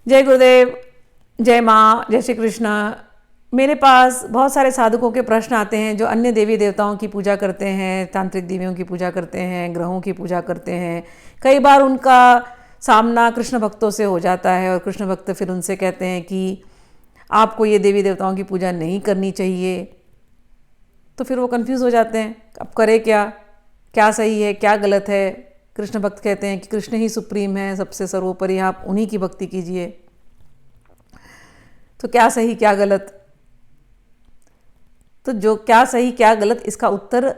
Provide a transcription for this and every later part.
जय गुरुदेव, जय माँ, जय श्री कृष्ण। मेरे पास बहुत सारे साधकों के प्रश्न आते हैं जो अन्य देवी देवताओं की पूजा करते हैं, तांत्रिक देवियों की पूजा करते हैं, ग्रहों की पूजा करते हैं। कई बार उनका सामना कृष्ण भक्तों से हो जाता है और कृष्ण भक्त फिर उनसे कहते हैं कि आपको ये देवी देवताओं की पूजा नहीं करनी चाहिए। तो फिर वो कंफ्यूज हो जाते हैं, अब करे क्या, क्या सही है क्या गलत है। कृष्ण भक्त कहते हैं कि कृष्ण ही सुप्रीम है, सबसे सर्वोपरि, आप उन्हीं की भक्ति कीजिए। तो क्या सही क्या गलत, तो जो क्या सही क्या गलत इसका उत्तर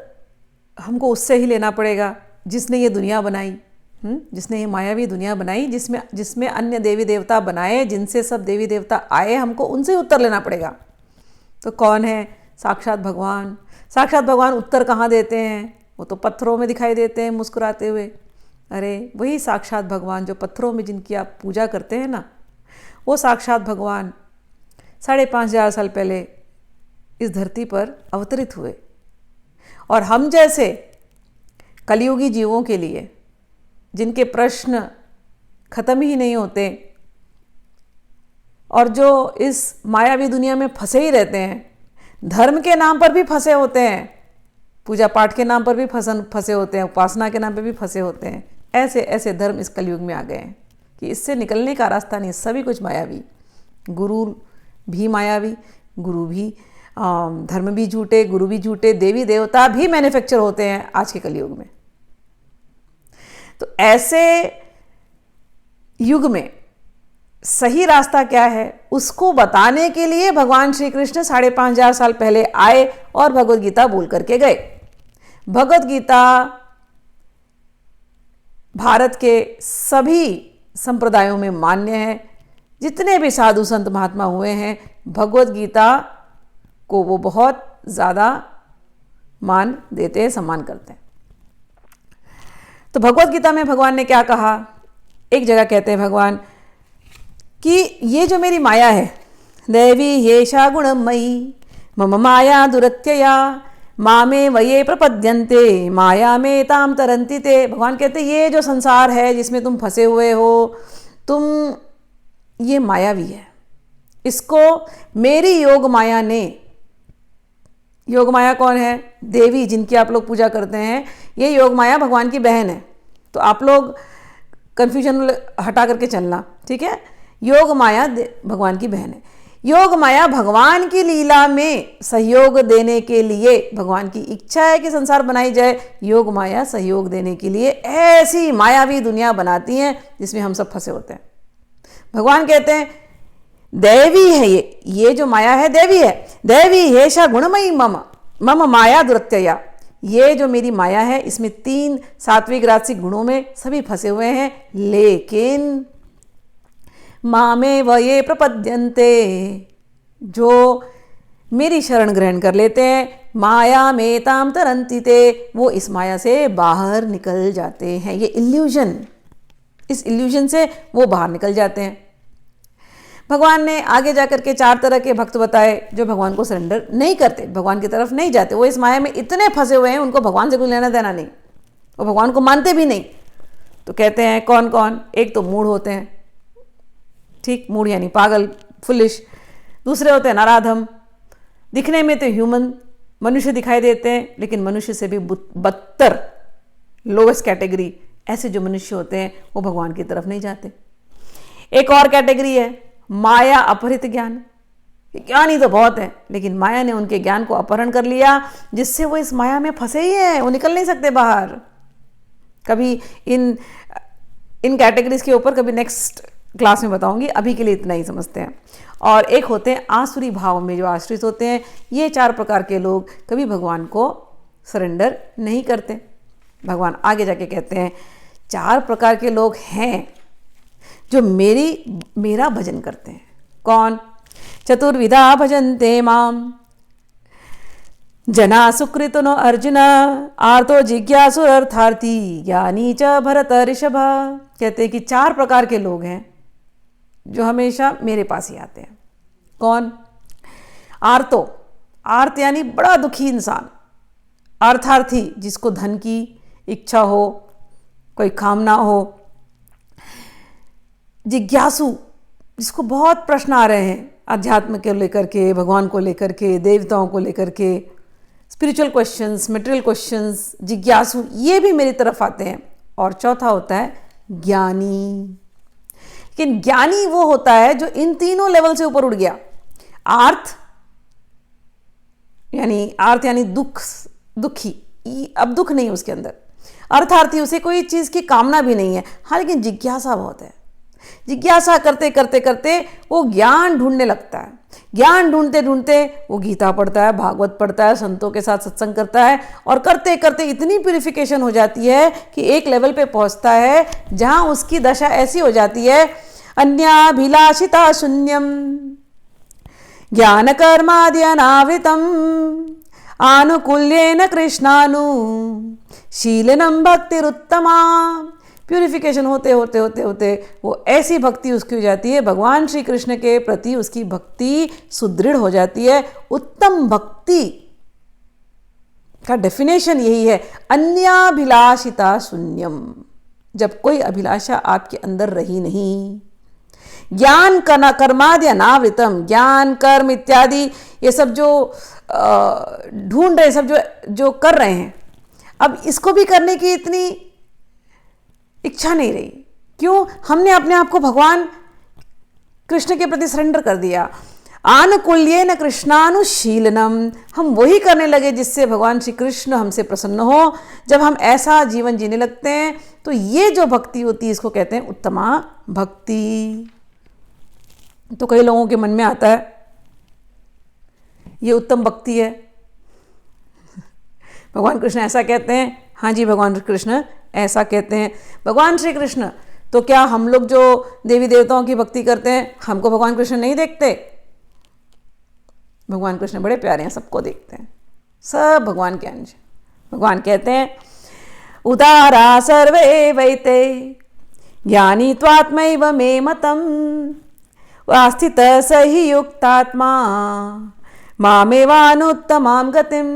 हमको उससे ही लेना पड़ेगा जिसने ये दुनिया बनाई, जिसने ये मायावी दुनिया बनाई, जिसमें अन्य देवी देवता बनाए, जिनसे सब देवी देवता आए, हमको उनसे उत्तर लेना पड़ेगा। तो कौन है? साक्षात भगवान। साक्षात भगवान उत्तर कहाँ देते हैं? वो तो पत्थरों में दिखाई देते हैं मुस्कुराते हुए। अरे वही साक्षात भगवान जो पत्थरों में जिनकी आप पूजा करते हैं ना, वो साक्षात भगवान 5,500 साल पहले इस धरती पर अवतरित हुए और हम जैसे कलियुगी जीवों के लिए, जिनके प्रश्न खत्म ही नहीं होते और जो इस मायावी दुनिया में फंसे ही रहते हैं, धर्म के नाम पर भी फंसे होते हैं, पूजा पाठ के नाम पर भी फंसे होते हैं, उपासना के नाम पर भी फंसे होते हैं। ऐसे ऐसे धर्म इस कलयुग में आ गए हैं कि इससे निकलने का रास्ता नहीं, सभी कुछ मायावी। गुरु भी मायावी, गुरु भी धर्म भी झूठे, गुरु भी झूठे, देवी देवता भी मैन्युफैक्चर होते हैं आज के कलयुग में। तो ऐसे युग में सही रास्ता क्या है उसको बताने के लिए भगवान श्री कृष्ण 5,500 साल पहले आए और भगवद गीता बोल करके गए। भगवद गीता भारत के सभी संप्रदायों में मान्य है। जितने भी साधु संत महात्मा हुए हैं, भगवद गीता को वो बहुत ज़्यादा मान देते हैं, सम्मान करते हैं। तो भगवद गीता में भगवान ने क्या कहा? एक जगह कहते हैं भगवान कि ये जो मेरी माया है, देवी येषा गुणमयी मम माया दुरत्यया मामे वये प्रपद्यन्ते माया में ताम तरंती ते। भगवान कहते ये जो संसार है जिसमें तुम फंसे हुए हो, तुम ये मायावी है, इसको मेरी योग माया ने, योग माया कौन है? देवी जिनकी आप लोग पूजा करते हैं, ये योग माया भगवान की बहन है। तो आप लोग कन्फ्यूजन हटा करके चलना, ठीक है? योग माया भगवान की बहन है। योग माया भगवान की लीला में सहयोग देने के लिए, भगवान की इच्छा है कि संसार बनाई जाए, योग माया सहयोग देने के लिए ऐसी मायावी दुनिया बनाती हैं जिसमें हम सब फंसे होते हैं। भगवान कहते हैं देवी है ये जो माया है देवी है। देवी येषा गुणमयी मम मम माया दुरत्यया। ये जो मेरी माया है इसमें 3 सात्विक राजसिक गुणों में सभी फंसे हुए हैं, लेकिन मामे वये प्रपद्यन्ते, जो मेरी शरण ग्रहण कर लेते हैं, माया में ताम तरंती ते, वो इस माया से बाहर निकल जाते हैं। ये इल्यूजन, इस इल्यूजन से वो बाहर निकल जाते हैं। भगवान ने आगे जाकर के 4 तरह के भक्त बताए जो भगवान को सरेंडर नहीं करते, भगवान की तरफ नहीं जाते। वो इस माया में इतने फंसे हुए हैं, उनको भगवान से कुछ लेना देना नहीं, वो भगवान को मानते भी नहीं। तो कहते हैं कौन कौन? एक तो मूढ़ होते हैं, ठीक, मूढ़ यानी पागल, फुलिश। दूसरे होते हैं नराधम, दिखने में तो ह्यूमन मनुष्य दिखाई देते हैं, लेकिन मनुष्य से भी बदतर, लोवेस्ट कैटेगरी। ऐसे जो मनुष्य होते हैं वो भगवान की तरफ नहीं जाते। एक और कैटेगरी है माया अपहृत ज्ञान। ज्ञानी तो बहुत है, लेकिन माया ने उनके ज्ञान को अपहरण कर लिया, जिससे वो इस माया में फंसे ही हैं, वो निकल नहीं सकते बाहर। कभी इन कैटेगरीज के ऊपर कभी नेक्स्ट क्लास में बताऊंगी, अभी के लिए इतना ही समझते हैं। और एक होते हैं आसुरी भाव में जो आश्रित होते हैं। ये 4 प्रकार के लोग कभी भगवान को सरेंडर नहीं करते। भगवान आगे जाके कहते हैं 4 प्रकार के लोग हैं जो मेरा भजन करते हैं। कौन? चतुर्विधा भजन्ते माम जना सुकृतो अर्जुन आर्तो जिज्ञासुरर्थार्थी ज्ञानी च भरत ऋषभ। कहते हैं कि 4 प्रकार के लोग हैं जो हमेशा मेरे पास ही आते हैं। कौन? आर्तो, आर्त यानी बड़ा दुखी इंसान। अर्थार्थी, जिसको धन की इच्छा हो, कोई कामना हो। जिज्ञासु, जिसको बहुत प्रश्न आ रहे हैं अध्यात्म को लेकर के, भगवान को लेकर के, देवताओं को लेकर के, स्पिरिचुअल क्वेश्चंस, मटेरियल क्वेश्चंस, जिज्ञासु, ये भी मेरी तरफ आते हैं। और चौथा होता है ज्ञानी। लेकिन ज्ञानी वो होता है जो इन तीनों लेवल से ऊपर उठ गया। आर्थ यानी दुखी, अब दुख नहीं उसके अंदर, अर्थार्थी, उसे कोई चीज़ की कामना भी नहीं है, हाँ, लेकिन जिज्ञासा बहुत है। जिज्ञासा करते करते करते वो ज्ञान ढूंढने लगता है। ज्ञान ढूंढते ढूंढते वो गीता पढ़ता है, भागवत पढ़ता है, संतों के साथ सत्संग करता है, और करते करते इतनी प्यूरिफिकेशन हो जाती है कि एक लेवल पे पहुंचता है जहां उसकी दशा ऐसी हो जाती है, अन्याभिलाषिता शून्यम ज्ञान कर्मादि अनावृतम आनुकूल्येन कृष्णानु शीलनम भक्तिरुत्तमा। प्यूरिफिकेशन होते होते होते होते वो ऐसी भक्ति उसकी हो जाती है, भगवान श्री कृष्ण के प्रति उसकी भक्ति सुदृढ़ हो जाती है। उत्तम भक्ति का डेफिनेशन यही है, अन्याभिलाषिता शून्यम, जब कोई अभिलाषा आपके अंदर रही नहीं। ज्ञान कर्मादि अनावृतम, ज्ञान कर्म इत्यादि ये सब जो ढूंढ रहे, सब जो कर रहे हैं, अब इसको भी करने की इतनी इच्छा नहीं रही। क्यों? हमने अपने आप को भगवान कृष्ण के प्रति सरेंडर कर दिया। आनुकूल्येन कृष्णानुशीलनम, हम वही करने लगे जिससे भगवान श्री कृष्ण हमसे प्रसन्न हो। जब हम ऐसा जीवन जीने लगते हैं तो ये जो भक्ति होती है इसको कहते हैं उत्तमा भक्ति। तो कई लोगों के मन में आता है ये उत्तम भक्ति है, भगवान कृष्ण ऐसा कहते हैं। हाँ जी, भगवान कृष्ण ऐसा कहते हैं। भगवान श्री कृष्ण, तो क्या हम लोग जो देवी देवताओं की भक्ति करते हैं हमको भगवान कृष्ण नहीं देखते? भगवान कृष्ण बड़े प्यारे हैं, सबको देखते हैं, सब भगवान के अंश। भगवान कहते हैं उदारा सर्वे वैते ज्ञानी त्वात्मैव मे मतम वास्थित सही युक्तात्मा मामेवानुत्तमाम गतिम।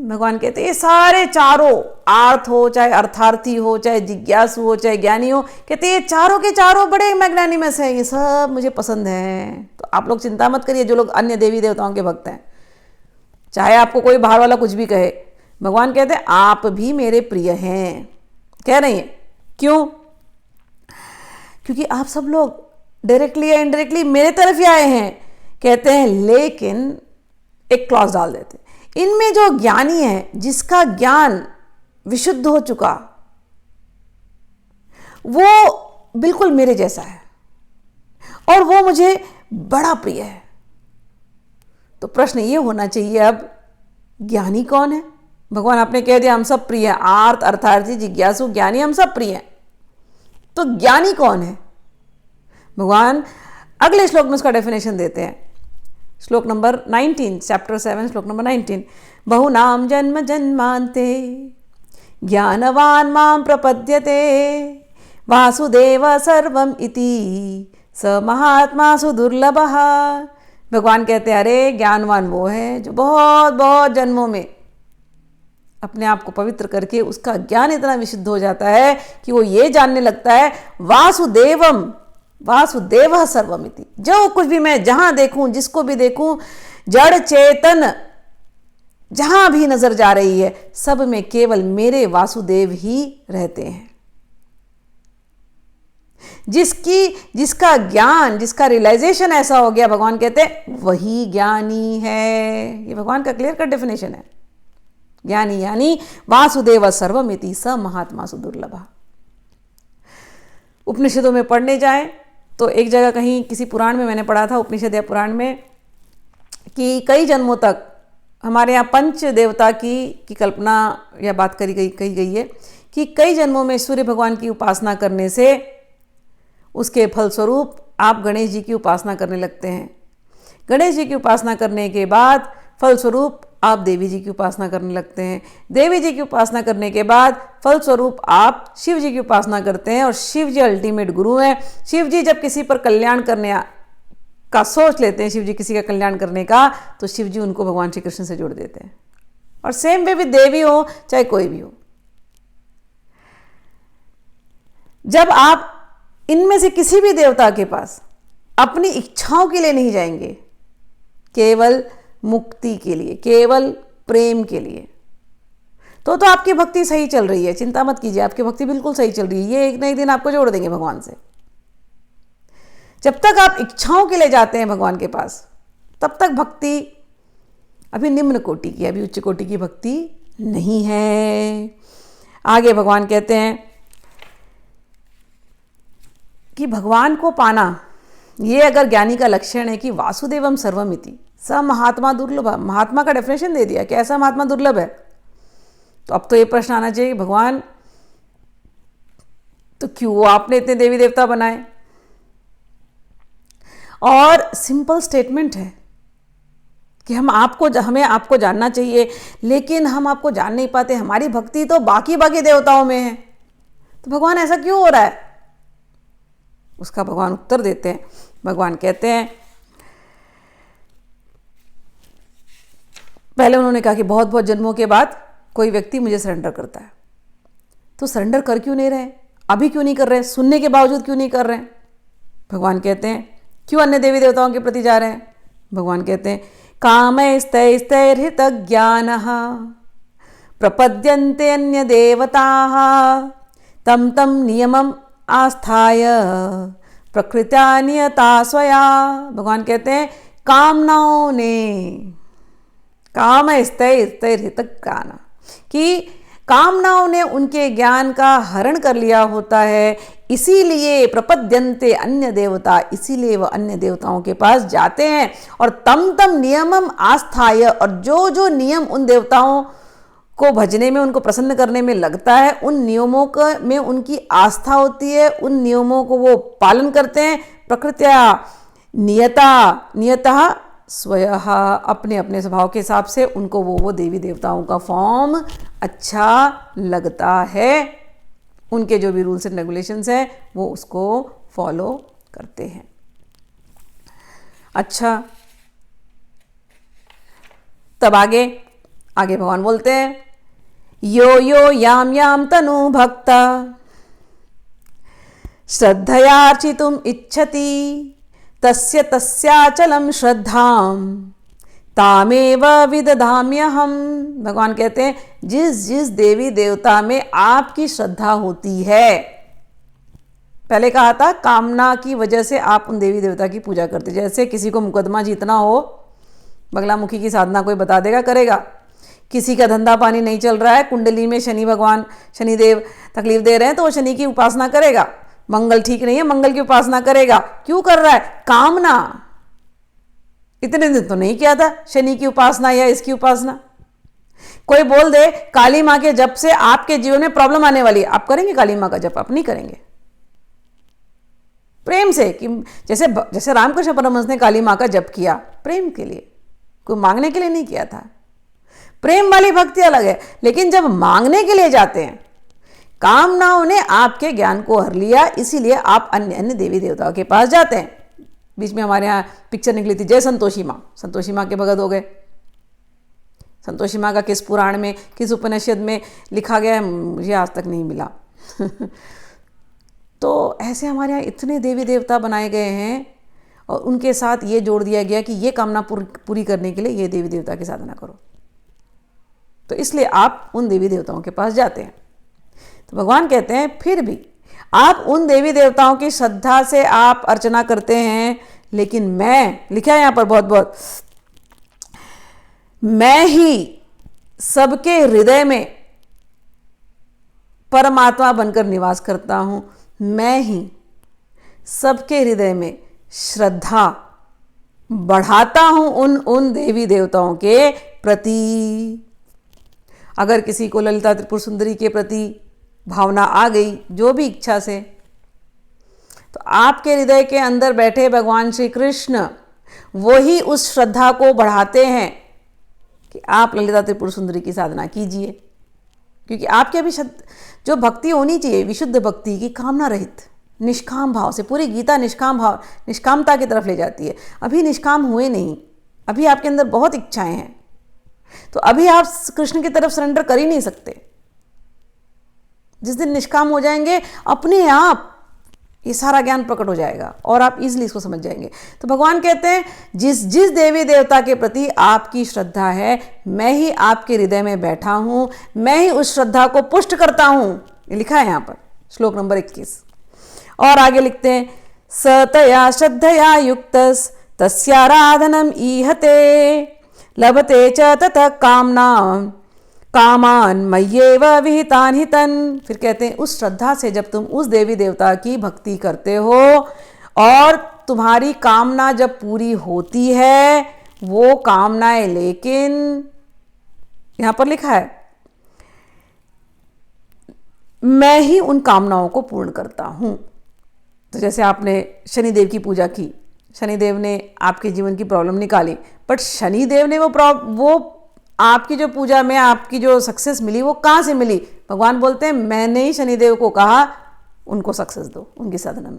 भगवान कहते हैं ये सारे चारों, आर्थ हो चाहे अर्थार्थी हो चाहे जिज्ञासु हो चाहे ज्ञानी हो, कहते हैं ये चारों के चारों बड़े मैग्नानिमस हैं, ये सब मुझे पसंद हैं। तो आप लोग चिंता मत करिए जो लोग अन्य देवी देवताओं के भक्त हैं, चाहे आपको कोई बाहर वाला कुछ भी कहे, भगवान कहते हैं आप भी मेरे प्रिय हैं। कह रही हैं क्यों? क्योंकि आप सब लोग डायरेक्टली या इनडायरेक्टली मेरे तरफ ही आए हैं। कहते हैं लेकिन एक क्लॉज डाल देते, इनमें जो ज्ञानी है, जिसका ज्ञान विशुद्ध हो चुका, वो बिल्कुल मेरे जैसा है और वो मुझे बड़ा प्रिय है। तो प्रश्न ये होना चाहिए अब, ज्ञानी कौन है? भगवान आपने कह दिया हम सब प्रिय हैं, आर्थ अर्थार्थी जिज्ञासु ज्ञानी हम सब प्रिय हैं। तो ज्ञानी कौन है? भगवान अगले श्लोक में उसका डेफिनेशन देते हैं। श्लोक नंबर 19, चैप्टर 7, श्लोक नंबर 19। बहुनाम जन्म जन्मांते ज्ञानवान मां प्रपद्यते वासुदेव सर्वम इति स महात्मा सुदुर्लभः। भगवान कहते हैं अरे ज्ञानवान वो है जो बहुत बहुत जन्मों में अपने आप को पवित्र करके उसका ज्ञान इतना विशुद्ध हो जाता है कि वो ये जानने लगता है वासुदेव सर्वमिति, जो कुछ भी मैं जहां देखूं, जिसको भी देखूं, जड़ चेतन जहां भी नजर जा रही है, सब में केवल मेरे वासुदेव ही रहते हैं। जिसका ज्ञान, जिसका रियलाइजेशन ऐसा हो गया, भगवान कहते हैं वही ज्ञानी है। ये भगवान का क्लियर कट डेफिनेशन है। ज्ञानी यानी वासुदेव सर्वमिति स महात्मा सुदुर्लभः। उपनिषदों में पढ़ने जाएं तो एक जगह कहीं किसी पुराण में मैंने पढ़ा था, उपनिषद या पुराण में, कि कई जन्मों तक हमारे यहाँ पंच देवता की कल्पना या बात कही गई है कि कई जन्मों में सूर्य भगवान की उपासना करने से उसके फलस्वरूप आप गणेश जी की उपासना करने लगते हैं। गणेश जी की उपासना करने के बाद फलस्वरूप आप देवी जी की उपासना करने लगते हैं। देवी जी की उपासना करने के बाद फलस्वरूप आप शिव जी की उपासना करते हैं और शिव जी अल्टीमेट गुरु हैं। शिव जी जब किसी पर कल्याण करने का सोच लेते हैं, शिव जी किसी का कल्याण करने का, तो शिव जी उनको भगवान श्री कृष्ण से जोड़ देते हैं। और सेम वे भी देवी हो चाहे कोई भी हो, जब आप इनमें से किसी भी देवता के पास अपनी इच्छाओं के लिए नहीं जाएंगे, केवल मुक्ति के लिए, केवल प्रेम के लिए, तो आपकी भक्ति सही चल रही है। चिंता मत कीजिए, आपकी भक्ति बिल्कुल सही चल रही है। ये एक ना एक दिन आपको जोड़ देंगे भगवान से। जब तक आप इच्छाओं के लिए जाते हैं भगवान के पास, तब तक भक्ति अभी निम्न कोटि की, अभी उच्च कोटि की भक्ति नहीं है। आगे भगवान कहते हैं कि भगवान को पाना, ये अगर ज्ञानी का लक्षण है कि वासुदेवम सर्वमिति, स महात्मा दुर्लभ। महात्मा का डेफिनेशन दे दिया, कैसा महात्मा दुर्लभ है। तो अब तो ये प्रश्न आना चाहिए, भगवान तो क्यों आपने इतने देवी देवता बनाए। और सिंपल स्टेटमेंट है कि हमें आपको जानना चाहिए, लेकिन हम आपको जान नहीं पाते। हमारी भक्ति तो बाकी देवताओं में है, तो भगवान ऐसा क्यों हो रहा है। उसका भगवान उत्तर देते हैं। भगवान कहते हैं, पहले उन्होंने कहा कि बहुत बहुत जन्मों के बाद कोई व्यक्ति मुझे सरेंडर करता है, तो सरेंडर कर क्यों नहीं रहे, अभी क्यों नहीं कर रहे, सुनने के बावजूद क्यों नहीं कर रहे हैं। भगवान कहते हैं, क्यों अन्य देवी देवताओं के प्रति जा रहे हैं। भगवान कहते हैं, कामैस्तैस्तैर्हित ज्ञानः प्रपद्यन्ते अन्य देवताः तम तम नियमम आस्थाय प्रकृत्या नियता स्वया। भगवान कहते हैं, कामनाओं ने, कामैस्तैर्हित ज्ञान, कि कामनाओं ने उनके ज्ञान का हरण कर लिया होता है, इसीलिए प्रपद्यन्ते अन्य देवता, इसीलिए वह अन्य देवताओं के पास जाते हैं। और तम तम नियमम आस्थाय, और जो जो नियम उन देवताओं को भजने में, उनको प्रसन्न करने में लगता है, उन नियमों में उनकी आस्था होती है, उन नियमों को वो पालन करते हैं। प्रकृत्या नियतः स्वयं, अपने अपने स्वभाव के हिसाब से उनको वो देवी देवताओं का फॉर्म अच्छा लगता है। उनके जो भी रूल्स एंड रेगुलेशंस हैं वो उसको फॉलो करते हैं। अच्छा, तब आगे भगवान बोलते हैं, यो यो याम याम तनु भक्ता श्रद्धयार्चितुम इच्छति तस्य तस्याचलम श्रद्धाम तामेव विदधाम्यहम। भगवान कहते हैं, जिस जिस देवी देवता में आपकी श्रद्धा होती है, पहले कहा था कामना की वजह से आप उन देवी देवता की पूजा करते। जैसे किसी को मुकदमा जीतना हो, बगलामुखी की साधना कोई बता देगा, करेगा। किसी का धंधा पानी नहीं चल रहा है, कुंडली में शनिदेव तकलीफ दे रहे हैं, तो वो शनि की उपासना करेगा। मंगल ठीक नहीं है, मंगल की उपासना करेगा। क्यों कर रहा है, कामना। इतने दिन तो नहीं किया था शनि की उपासना या इसकी उपासना। कोई बोल दे काली माँ के जप से आपके जीवन में प्रॉब्लम आने वाली है, आप करेंगे काली माँ का जप? आप नहीं करेंगे। प्रेम से, कि जैसे रामकृष्ण परमहंस ने काली माँ का जप किया, प्रेम के लिए, कोई मांगने के लिए नहीं किया था। प्रेम वाली भक्ति अलग है। लेकिन जब मांगने के लिए जाते हैं, कामनाओं ने आपके ज्ञान को हर लिया, इसीलिए आप अन्य अन्य देवी देवताओं के पास जाते हैं। बीच में हमारे यहाँ पिक्चर निकली थी, जय संतोषी माँ। संतोषी माँ के भगत हो गए। संतोषी माँ का किस पुराण में, किस उपनिषद में लिखा गया है, मुझे आज तक नहीं मिला। तो ऐसे हमारे यहाँ इतने देवी देवता बनाए गए हैं, और उनके साथ ये जोड़ दिया गया कि ये कामना पूरी करने के लिए ये देवी देवता की साधना करो। तो इसलिए आप उन देवी देवताओं के पास जाते हैं। तो भगवान कहते हैं, फिर भी आप उन देवी देवताओं की श्रद्धा से आप अर्चना करते हैं, लेकिन मैं, लिखा है यहाँ पर बहुत, मैं ही सबके हृदय में परमात्मा बनकर निवास करता हूं। मैं ही सबके हृदय में श्रद्धा बढ़ाता हूं उन देवी देवताओं के प्रति। अगर किसी को ललिता त्रिपुर सुंदरी के प्रति भावना आ गई, जो भी इच्छा से, तो आपके हृदय के अंदर बैठे भगवान श्री कृष्ण वही उस श्रद्धा को बढ़ाते हैं कि आप ललिता त्रिपुर सुंदरी की साधना कीजिए। क्योंकि आपके अभी जो भक्ति होनी चाहिए, विशुद्ध भक्ति की, कामना रहित, निष्काम भाव से, पूरी गीता निष्कामता की तरफ ले जाती है। अभी निष्काम हुए नहीं, अभी आपके अंदर बहुत इच्छाएं हैं, तो अभी आप कृष्ण की तरफ सरेंडर कर ही नहीं सकते। जिस दिन निष्काम हो जाएंगे, अपने आप ये सारा ज्ञान प्रकट हो जाएगा और आप इजीली इसको समझ जाएंगे। तो भगवान कहते हैं जिस जिस देवी देवता के प्रति आपकी श्रद्धा है, मैं ही आपके हृदय में बैठा हूं, मैं ही उस श्रद्धा को पुष्ट करता हूं। ये लिखा है यहाँ पर श्लोक नंबर 21। और आगे लिखते हैं सतया श्रद्धया युक्तस् तस्याराधनम ईहते लभते च ततः कामान मय्येव विहितान हितन। फिर कहते हैं उस श्रद्धा से जब तुम उस देवी देवता की भक्ति करते हो और तुम्हारी कामना जब पूरी होती है, वो कामनाएं लेकिन यहां पर लिखा है मैं ही उन कामनाओं को पूर्ण करता हूं। तो जैसे आपने शनिदेव की पूजा की, शनिदेव ने आपके जीवन की प्रॉब्लम निकाली, बट शनिदेव ने वो आपकी जो पूजा में आपकी जो सक्सेस मिली वो कहाँ से मिली? भगवान बोलते हैं मैंने ही शनिदेव को कहा उनको सक्सेस दो उनकी साधना में।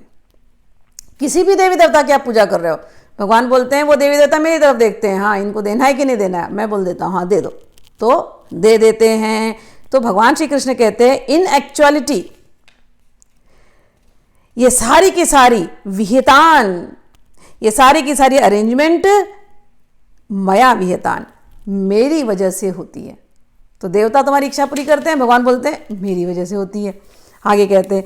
किसी भी देवी देवता की आप पूजा कर रहे हो, भगवान बोलते हैं वो देवी देवता मेरी तरफ देखते हैं, हाँ इनको देना है कि नहीं देना है, मैं बोल देता हूँ हाँ दे दो, तो दे देते हैं। तो भगवान श्री कृष्ण कहते हैं इन एक्चुअलिटी ये सारी की सारी विहितान, ये सारी की सारी अरेंजमेंट मया विहितान, मेरी वजह से होती है। तो देवता तुम्हारी इच्छा पूरी करते हैं, भगवान बोलते हैं मेरी वजह से होती है। आगे कहते हैं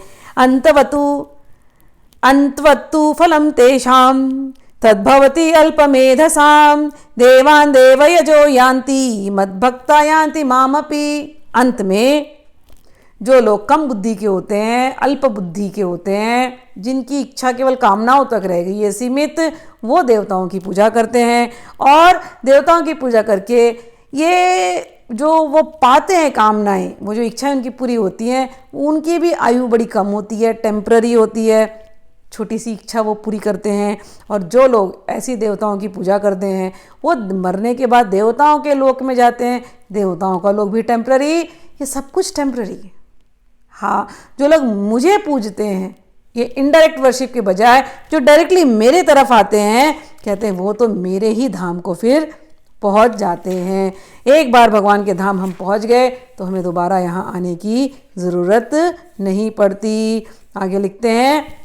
अंतवतु फलम तेषाम तद्भवति अल्पमेधसाम देवान देवयजो यान्ति मद्भक्ता यान्ति मामपि। अंत में जो लोग कम बुद्धि के होते हैं, अल्प बुद्धि के होते हैं, जिनकी इच्छा केवल कामनाओं तक रह गई है सीमित, वो देवताओं की पूजा करते हैं और देवताओं की पूजा करके ये जो वो पाते हैं कामनाएं, वो जो इच्छाएं उनकी पूरी होती हैं, उनकी भी आयु बड़ी कम होती है, टेम्पररी होती है, छोटी सी इच्छा वो पूरी करते हैं। और जो लोग ऐसी देवताओं की पूजा करते हैं वो मरने के बाद देवताओं के लोक में जाते हैं। देवताओं का लोक भी टेम्पररी, ये सब कुछ टेम्पररी है। हाँ, जो लोग मुझे पूजते हैं, ये इनडायरेक्ट वर्शिप के बजाय जो डायरेक्टली मेरे तरफ आते हैं, कहते हैं वो तो मेरे ही धाम को फिर पहुंच जाते हैं। एक बार भगवान के धाम हम पहुंच गए तो हमें दोबारा यहाँ आने की ज़रूरत नहीं पड़ती। आगे लिखते हैं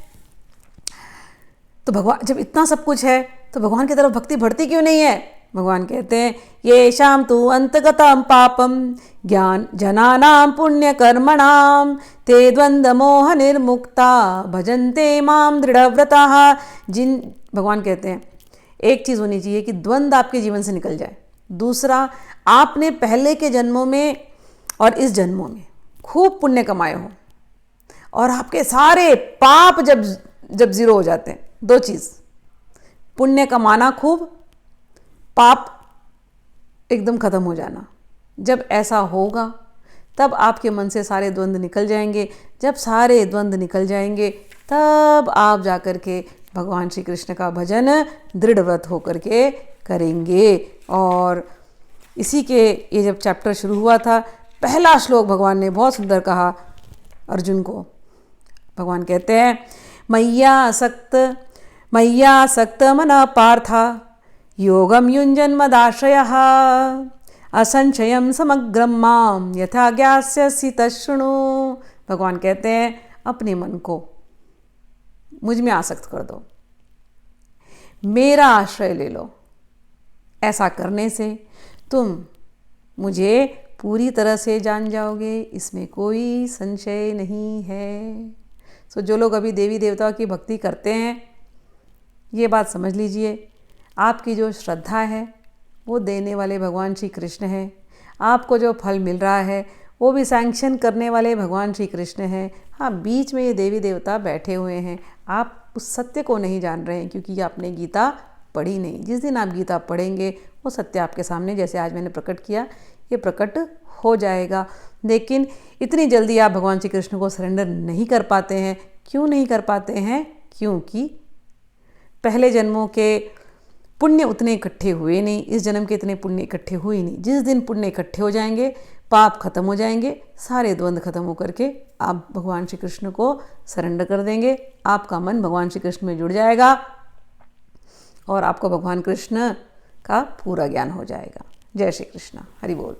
तो भगवान जब इतना सब कुछ है तो भगवान की तरफ भक्ति बढ़ती क्यों नहीं है? भगवान कहते हैं ये शाम तु अंतगतम पापम ज्ञान जनानां पुण्य कर्मणाम ते द्वंद्व मोह निर्मुक्ता भजन्ते माम दृढ़व्रताः। जिन भगवान कहते हैं एक चीज़ होनी चाहिए कि द्वंद्व आपके जीवन से निकल जाए। दूसरा, आपने पहले के जन्मों में और इस जन्मों में खूब पुण्य कमाए हो और आपके सारे पाप जब जीरो हो जाते हैं। दो चीज़, पुण्य कमाना खूब, पाप एकदम ख़त्म हो जाना। जब ऐसा होगा तब आपके मन से सारे द्वंद्व निकल जाएंगे। जब सारे द्वंद्व निकल जाएंगे तब आप जाकर के भगवान श्री कृष्ण का भजन दृढ़ व्रत होकर के करेंगे। और इसी के ये जब चैप्टर शुरू हुआ था, पहला श्लोक भगवान ने बहुत सुंदर कहा अर्जुन को। भगवान कहते हैं मय्या सक्त मना पार्था योगम युंजन मदाश्रयः असंशयम समग्रम माम यथा ज्ञास्यसि तच्छृणु। भगवान कहते हैं अपने मन को मुझ में आसक्त कर दो, मेरा आश्रय ले लो। ऐसा करने से तुम मुझे पूरी तरह से जान जाओगे, इसमें कोई संशय नहीं है। सो जो लोग अभी देवी देवताओं की भक्ति करते हैं, ये बात समझ लीजिए, आपकी जो श्रद्धा है वो देने वाले भगवान श्री कृष्ण हैं। आपको जो फल मिल रहा है वो भी सैंक्शन करने वाले भगवान श्री कृष्ण हैं। हाँ, बीच में ये देवी देवता बैठे हुए हैं। आप उस सत्य को नहीं जान रहे हैं क्योंकि आपने गीता पढ़ी नहीं। जिस दिन आप गीता पढ़ेंगे वो सत्य आपके सामने, जैसे आज मैंने प्रकट किया, ये प्रकट हो जाएगा। लेकिन इतनी जल्दी आप भगवान श्री कृष्ण को सरेंडर नहीं कर पाते हैं। क्यों नहीं कर पाते हैं? क्योंकि पहले जन्मों के पुण्य उतने इकट्ठे हुए नहीं, इस जन्म के इतने पुण्य इकट्ठे हुए नहीं। जिस दिन पुण्य इकट्ठे हो जाएंगे, पाप खत्म हो जाएंगे, सारे द्वंद्व खत्म होकर के आप भगवान श्री कृष्ण को सरेंडर कर देंगे। आपका मन भगवान श्री कृष्ण में जुड़ जाएगा और आपको भगवान कृष्ण का पूरा ज्ञान हो जाएगा। जय श्री कृष्ण, हरि बोल।